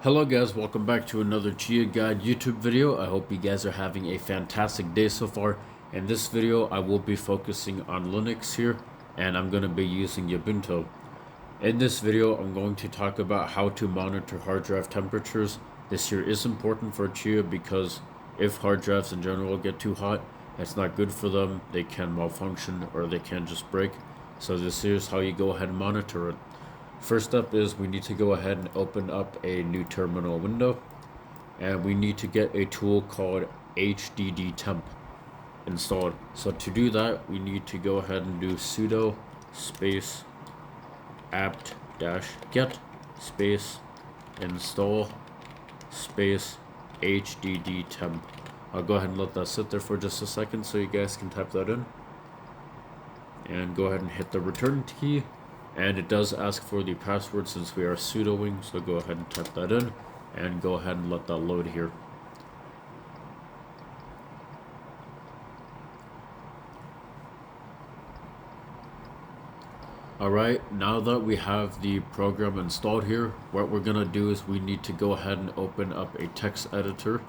Hello guys, welcome back to another Chia Guide YouTube video. I hope you guys are having a fantastic day so far. In this video, I will be focusing on Linux here, and I'm going to be using Ubuntu. In this video, I'm going to talk about how to monitor hard drive temperatures. This here is important for Chia because if hard drives in general get too hot, it's not good for them. They can malfunction or they can just break. So this is how you go ahead and monitor it. First up is we need to go ahead and open up a new terminal window, and we need to get a tool called HDDTemp installed. So to do that, we need to go ahead and do sudo space apt-get space install space HDDTemp. I'll go ahead and let that sit there for just a second so you guys can type that in, and go ahead and hit the return key. And it does ask for the password since we are sudoing, so go ahead and type that in and go ahead and let that load here. Alright, now that we have the program installed here, what we're going to do is we need to go ahead and open up a text editor.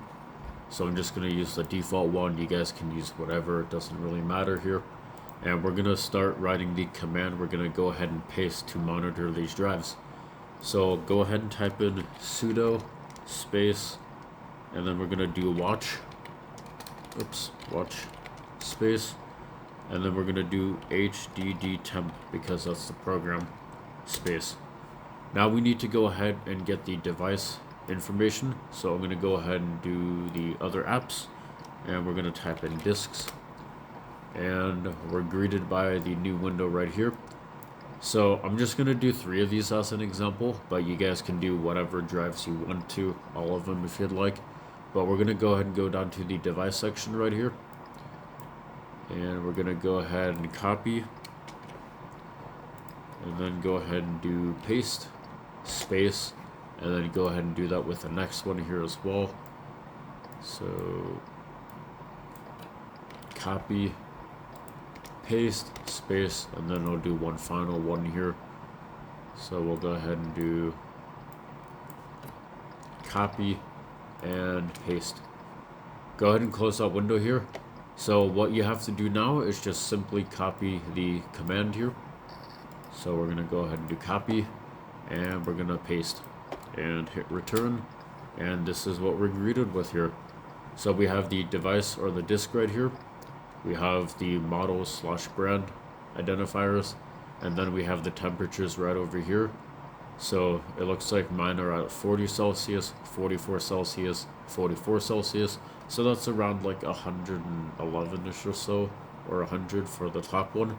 So I'm just going to use the default one. You guys can use whatever, it doesn't really matter here. And we're going to start writing the command we're going to go ahead and paste to monitor these drives. So go ahead and type in sudo space, and then we're going to do watch space, and then we're going to do HDDTemp because that's the program space. Now we need to go ahead and get the device information. So I'm going to go ahead and do the other apps, and we're going to type in disks. And we're greeted by the new window right here. So I'm just going to do 3 of these as an example, but you guys can do whatever drives you want to, all of them if you'd like. But we're going to go ahead and go down to the device section right here, and we're going to go ahead and copy, and then go ahead and do paste space, and then go ahead and do that with the next one here as well. So copy, paste, space, and then I'll do one final one here. So we'll go ahead and do copy and paste. Go ahead and close that window here. So what you have to do now is just simply copy the command here. So we're going to go ahead and do copy, and we're going to paste and hit return, and this is what we're greeted with here. So we have the device or the disk right here. We have the model/brand identifiers, and then we have the temperatures right over here. So it looks like mine are at 40 Celsius, 44 Celsius, 44 Celsius. So that's around like 111-ish or so, or 100 for the top one.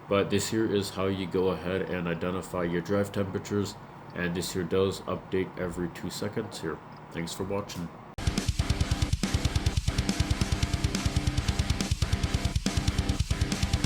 But this here is how you go ahead and identify your drive temperatures, and this here does update every 2 seconds here. Thanks for watching.